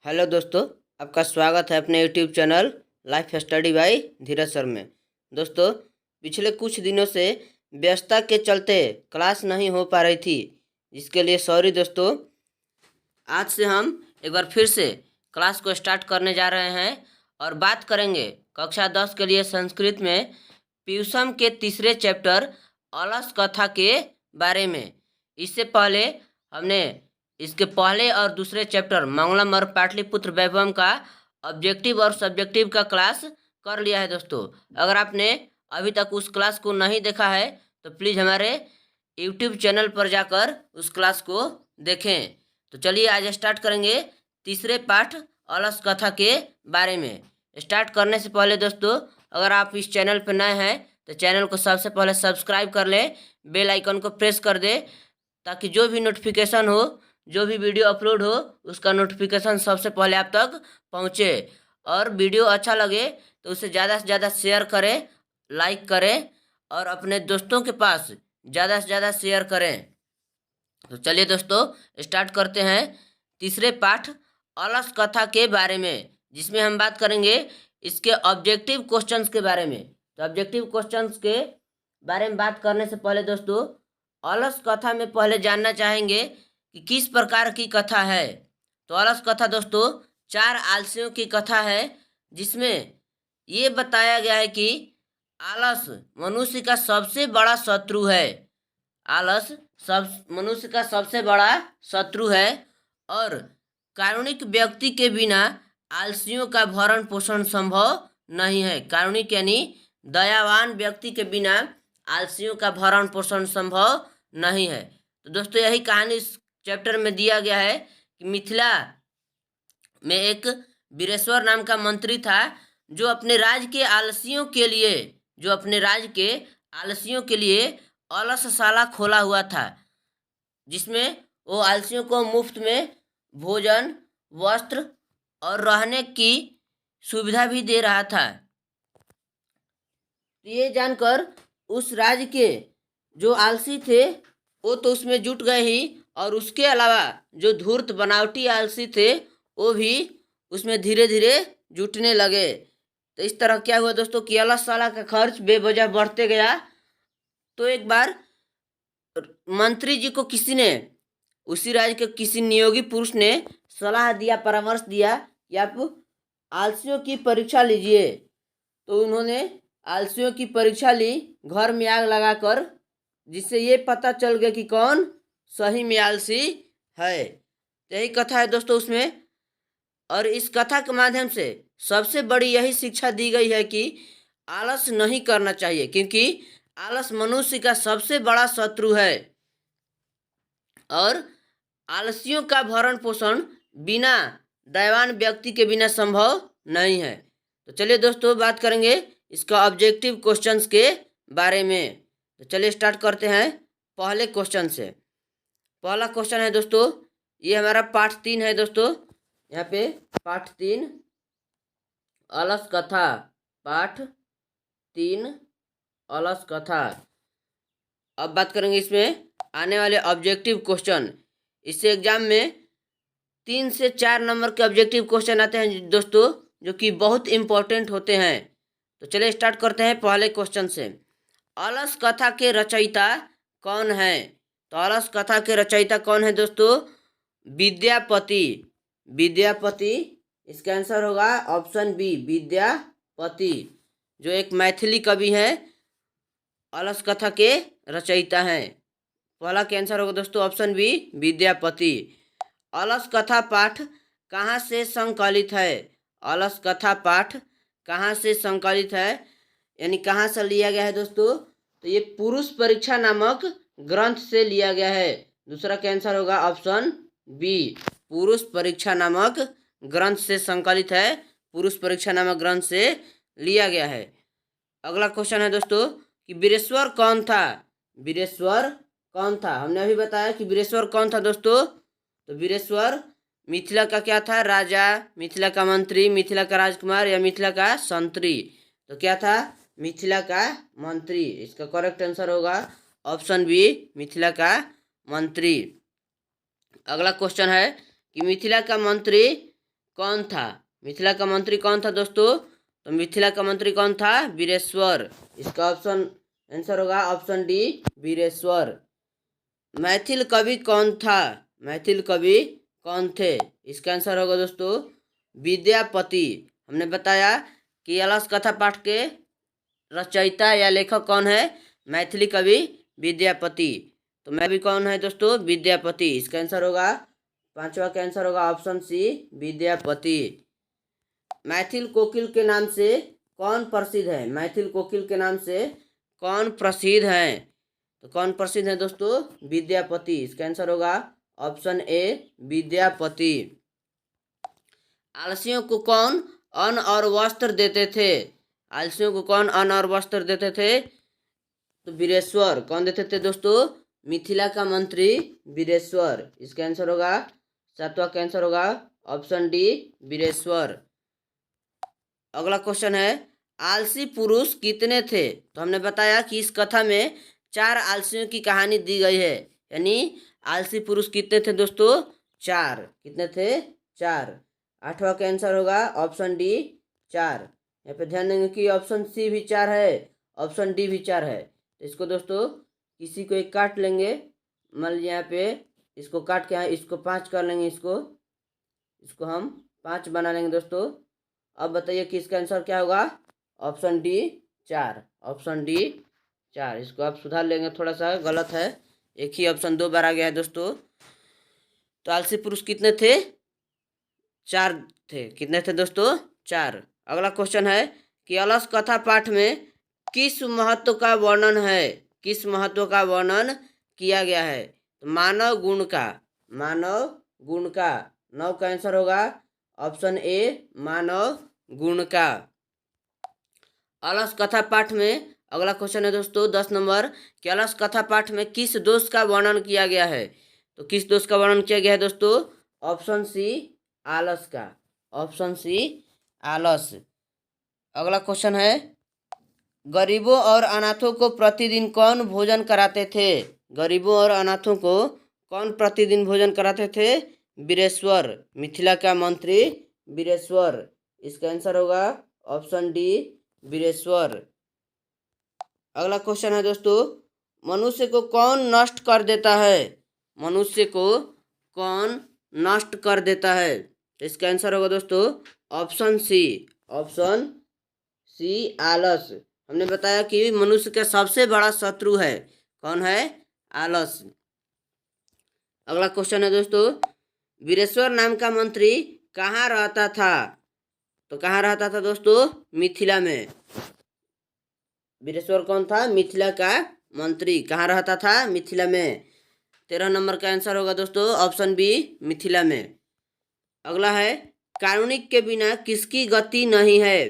Hello दोस्तों, आपका स्वागत है अपने YouTube channel life study bye धीरज सर में। दोस्तों, पिछले कुछ दिनों से व्यस्तता के चलते क्लास नहीं हो पा रही थी, जिसके लिए सॉरी दोस्तों। आज से हम एक बार फिर से क्लास को स्टार्ट करने जा रहे हैं और बात करेंगे कक्षा 10 के लिए संस्कृत में पीयूषम के तीसरे चैप्टर अलस कथा के बारे में। इससे पहले हमने इसके पहले और दूसरे चैप्टर मंगलम और पाटलिपुत्र वैभवम का ऑब्जेक्टिव और सब्जेक्टिव का क्लास कर लिया है। दोस्तों, अगर आपने अभी तक उस क्लास को नहीं देखा है तो प्लीज़ हमारे यूट्यूब चैनल पर जाकर उस क्लास को देखें। तो चलिए आज स्टार्ट करेंगे तीसरे पाठ अलस कथा के बारे में। स्टार्ट करने से पहले दोस्तों, अगर आप इस चैनल पर नए हैं तो चैनल को सबसे पहले सब्सक्राइब कर लें, बेल आइकन को प्रेस कर दें, ताकि जो भी नोटिफिकेशन हो, जो भी वीडियो अपलोड हो, उसका नोटिफिकेशन सबसे पहले आप तक पहुँचे। और वीडियो अच्छा लगे तो उसे ज़्यादा से ज़्यादा शेयर करें, लाइक करें और अपने दोस्तों के पास ज़्यादा से ज़्यादा शेयर करें। तो चलिए दोस्तों, स्टार्ट करते हैं तीसरे पाठ अलस कथा के बारे में, जिसमें हम बात करेंगे इसके ऑब्जेक्टिव क्वेश्चंस के बारे में। तो ऑब्जेक्टिव क्वेश्चंस के बारे में बात करने से पहले दोस्तों, अलस कथा में पहले जानना चाहेंगे कि किस प्रकार की कथा है। तो अलस कथा दोस्तों 4 आलसियों की कथा है, जिसमें ये बताया गया है कि आलस मनुष्य का सबसे बड़ा शत्रु है। आलस मनुष्य का सबसे बड़ा शत्रु है और कारुणिक व्यक्ति के बिना आलसियों का भरण पोषण संभव नहीं है। कारुणिक यानी दयावान व्यक्ति के बिना आलसियों का भरण पोषण संभव नहीं है। तो दोस्तों, यही कहानी इस चैप्टर में दिया गया है कि मिथिला में एक वीरेश्वर नाम का मंत्री था, जो अपने राज्य के आलसियों के लिए अलसशाला खोला हुआ था, जिसमें वो आलसियों को मुफ्त में भोजन, वस्त्र और रहने की सुविधा भी दे रहा था। ये जानकर उस राज्य के जो आलसी थे वो तो उसमें जुट गए ही, और उसके अलावा जो धूर्त बनावटी आलसी थे वो भी उसमें धीरे धीरे जुटने लगे। तो इस तरह क्या हुआ दोस्तों कि अलसशाला का खर्च बेवजह बढ़ते गया। तो एक बार मंत्री जी को किसी ने, उसी राज्य के किसी नियोगी पुरुष ने सलाह दिया, परामर्श दिया कि आप आलसियों की परीक्षा लीजिए। तो उन्होंने आलसियों की परीक्षा ली घर में आग लगाकर, जिससे ये पता चल गया कि कौन सही में आलसी है। यही कथा है दोस्तों उसमें। और इस कथा के माध्यम से सबसे बड़ी यही शिक्षा दी गई है कि आलस नहीं करना चाहिए, क्योंकि आलस मनुष्य का सबसे बड़ा शत्रु है और आलसियों का भरण पोषण बिना दयावान व्यक्ति के बिना संभव नहीं है। तो चलिए दोस्तों, बात करेंगे इसका ऑब्जेक्टिव क्वेश्चंस के बारे में। तो चलिए स्टार्ट करते हैं पहले क्वेश्चन से। पहला क्वेश्चन है दोस्तों, ये हमारा पाठ 3 है दोस्तों। यहाँ पे पाठ 3 अलस कथा, पाठ 3 अलस कथा। अब बात करेंगे इसमें आने वाले ऑब्जेक्टिव क्वेश्चन। इससे एग्जाम में 3 से 4 नंबर के ऑब्जेक्टिव क्वेश्चन आते हैं दोस्तों, जो कि बहुत इम्पोर्टेंट होते हैं। तो चलिए स्टार्ट करते हैं पहले क्वेश्चन से। अलस कथा के रचयिता कौन है? तो अलस कथा के रचयिता कौन है दोस्तों? विद्यापति। विद्यापति, इसका आंसर होगा ऑप्शन बी, विद्यापति, जो एक मैथिली कवि हैं, अलस कथा के रचयिता हैं। पहला के आंसर होगा दोस्तों ऑप्शन बी, विद्यापति। अलस कथा पाठ कहाँ से संकलित है? अलस कथा पाठ कहाँ से संकलित है, यानी कहाँ से लिया गया है दोस्तों? तो ये पुरुष परीक्षा नामक ग्रंथ से लिया गया है। दूसरा का आंसर होगा ऑप्शन बी, पुरुष परीक्षा नामक ग्रंथ से संकलित है, पुरुष परीक्षा नामक ग्रंथ से लिया गया है। अगला क्वेश्चन है दोस्तों कि वीरेश्वर कौन था? वीरेश्वर कौन था? हमने अभी बताया कि वीरेश्वर कौन था दोस्तों। तो वीरेश्वर मिथिला का क्या था? राजा, मिथिला का मंत्री, मिथिला का राजकुमार या मिथिला का संतरी? तो क्या था? मिथिला का मंत्री। इसका करेक्ट आंसर होगा ऑप्शन बी, मिथिला का मंत्री। अगला क्वेश्चन है कि मिथिला का मंत्री कौन था? मिथिला का मंत्री कौन था दोस्तों? तो मिथिला का मंत्री कौन था? वीरेश्वर। इसका ऑप्शन आंसर होगा ऑप्शन डी, वीरेश्वर। मैथिल कवि कौन था? मैथिल कवि कौन थे? इसका आंसर होगा दोस्तों विद्यापति। हमने बताया कि अलस कथा पाठ के रचयिता या लेखक कौन है? मैथिली कवि विद्यापति। तो मैं भी कौन है दोस्तों? विद्यापति। इसका आंसर होगा पांचवा का आंसर होगा ऑप्शन सी, विद्यापति। मैथिल कोकिल के नाम से कौन प्रसिद्ध है? मैथिल कोकिल के नाम से कौन प्रसिद्ध है? तो कौन प्रसिद्ध है दोस्तों? विद्यापति। इसका आंसर होगा ऑप्शन ए, विद्यापति। आलसियों को कौन अन्न और वस्त्र देते थे? आलसियों को कौन अन्न और वस्त्र देते थे? तो वीरेश्वर। कौन देते थे दोस्तों? मिथिला का मंत्री वीरेश्वर। इसका आंसर होगा सातवां का आंसर होगा ऑप्शन डी, वीरेश्वर। अगला क्वेश्चन है आलसी पुरुष कितने थे? तो हमने बताया कि इस कथा में 4 आलसियों की कहानी दी गई है, यानी आलसी पुरुष कितने थे दोस्तों? 4। कितने थे? 4। आठवां का आंसर होगा ऑप्शन डी, 4। यहाँ पे ध्यान देंगे कि ऑप्शन सी भी 4 है, ऑप्शन डी भी 4 है। तो इसको दोस्तों किसी को एक काट लेंगे, मान लीजिए यहाँ पे इसको काट के यहाँ इसको 5 कर लेंगे, इसको हम 5 बना लेंगे दोस्तों। अब बताइए कि इसका आंसर क्या होगा? Option D, 4। Option D 4। इसको आप सुधार लेंगे, थोड़ा सा गलत है, एक ही ऑप्शन 2 बार आ गया है दोस्तों। तो आलसी पुरुष कितने थे? 4 थे। कितने थे दोस्तों? 4। अगला क्वेश्चन है कि अलस कथा पाठ में किस महत्व का वर्णन है? किस महत्व का वर्णन किया गया है? तो मानव गुण का। मानव गुण का। 9 का आंसर होगा ऑप्शन ए, मानव गुण का। अलस कथा पाठ में अगला क्वेश्चन है दोस्तों 10 नंबर कि अलस कथा पाठ में किस दोष का वर्णन किया गया है? तो किस दोष का वर्णन किया गया है दोस्तों? ऑप्शन सी, आलस का। ऑप्शन सी, आलस। अगला क्वेश्चन है गरीबों और अनाथों को प्रतिदिन कौन भोजन कराते थे? गरीबों और अनाथों को कौन प्रतिदिन भोजन कराते थे? वीरेश्वर। मिथिला का मंत्री वीरेश्वर। इसका आंसर होगा ऑप्शन डी, वीरेश्वर। अगला क्वेश्चन है दोस्तों मनुष्य को कौन नष्ट कर देता है? मनुष्य को कौन नष्ट कर देता है? तो इसका आंसर होगा दोस्तों ऑप्शन सी, ऑप्शन सी, आलस। हमने बताया कि मनुष्य का सबसे बड़ा शत्रु है, कौन है? आलस। अगला क्वेश्चन है दोस्तों वीरेश्वर नाम का मंत्री कहाँ रहता था? तो कहाँ रहता था दोस्तों? मिथिला में। वीरेश्वर कौन था? मिथिला का मंत्री। कहाँ रहता था? मिथिला में। 13 नंबर का आंसर होगा दोस्तों ऑप्शन बी, मिथिला में। अगला है कारुणिक के बिना किसकी गति नहीं है?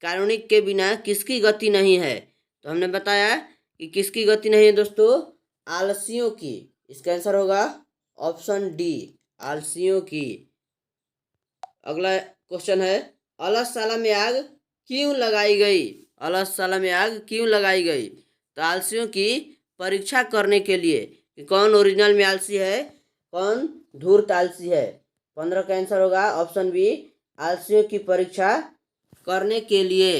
कारुणिक के बिना किसकी गति नहीं है? तो हमने बताया कि किसकी गति नहीं है दोस्तों? आलसियों की। इसका आंसर होगा ऑप्शन डी, आलसियों की। अगला क्वेश्चन है अलसशाला में आग क्यों लगाई गई? अलसशाला में आग क्यों लगाई गई? तो आलसियों की परीक्षा करने के लिए कि कौन ओरिजिनल में आलसी है, कौन धूर्त आलसी है। 15 का आंसर होगा ऑप्शन बी, आलसियों की परीक्षा करने के लिए।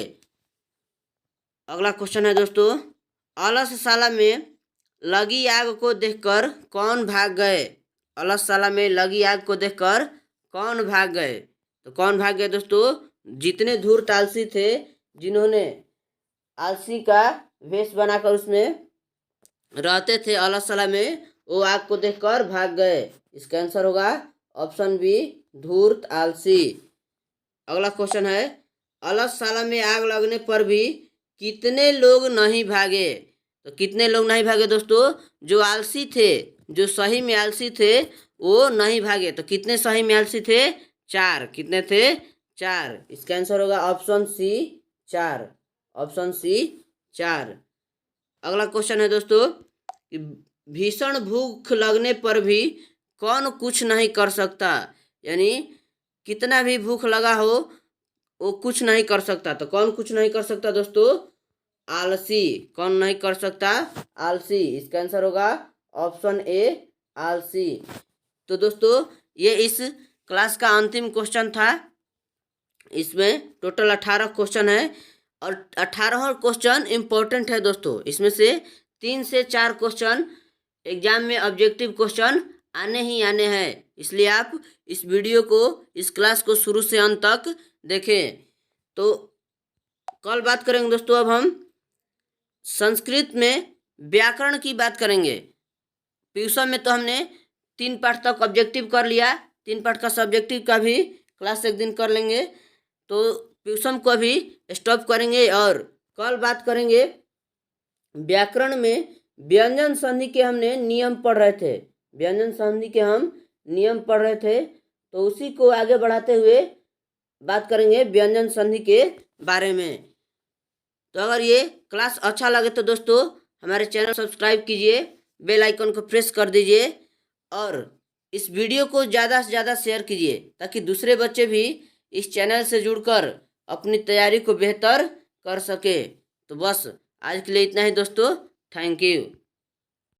अगला क्वेश्चन है दोस्तों अलसशाला में लगी आग को देखकर कौन भाग गए? अलसशाला में लगी आग को देखकर कौन भाग गए? तो कौन भाग गए दोस्तों? जितने धूर्त आलसी थे, जिन्होंने आलसी का वेश बनाकर उसमें रहते थे अलसशाला में, वो आग को देखकर भाग गए। इसका आंसर होगा ऑप्शन बी, धूर्त आलसी। अगला क्वेश्चन है अलसशाला में आग लगने पर भी कितने लोग नहीं भागे? तो कितने लोग नहीं भागे दोस्तों? जो आलसी थे, जो सही में आलसी थे, वो नहीं भागे। तो कितने सही में आलसी थे? 4। कितने थे? 4। इसका आंसर होगा ऑप्शन सी, 4। Option C, 4। अगला क्वेश्चन है दोस्तों कि भीषण भूख लगने पर भी कौन कुछ नहीं कर सकता? यानी कितना भी भूख लगा हो वो कुछ नहीं कर सकता। तो कौन कुछ नहीं कर सकता दोस्तों? आलसी। कौन नहीं कर सकता? आलसी। इसका आंसर होगा ऑप्शन ए, आलसी। तो दोस्तों ये इस क्लास का अंतिम क्वेश्चन था। इसमें टोटल 18 क्वेश्चन है और 18 क्वेश्चन इम्पोर्टेंट है दोस्तों। इसमें से 3 से 4 क्वेश्चन एग्जाम में ऑब्जेक्टिव क्वेश्चन आने ही आने हैं। इसलिए आप इस वीडियो को, इस क्लास को शुरू से अंत तक देखें। तो कल बात करेंगे दोस्तों। अब हम संस्कृत में व्याकरण की बात करेंगे। पीयूष में तो हमने 3 पार्ट तक ऑब्जेक्टिव कर लिया, 3 पार्ट का सब्जेक्टिव का भी क्लास एक दिन कर लेंगे। तो ट्यूशन को अभी स्टॉप करेंगे और कल बात करेंगे व्याकरण में व्यंजन संधि के हमने नियम पढ़ रहे थे। व्यंजन संधि के हम नियम पढ़ रहे थे, तो उसी को आगे बढ़ाते हुए बात करेंगे व्यंजन संधि के बारे में। तो अगर ये क्लास अच्छा लगे तो दोस्तों हमारे चैनल सब्सक्राइब कीजिए, बेल आइकन को प्रेस कर दीजिए और इस वीडियो को ज़्यादा से ज़्यादा शेयर कीजिए ताकि दूसरे बच्चे भी इस चैनल से जुड़कर अपनी तैयारी को बेहतर कर सके। तो बस आज के लिए इतना ही दोस्तों। Thank you.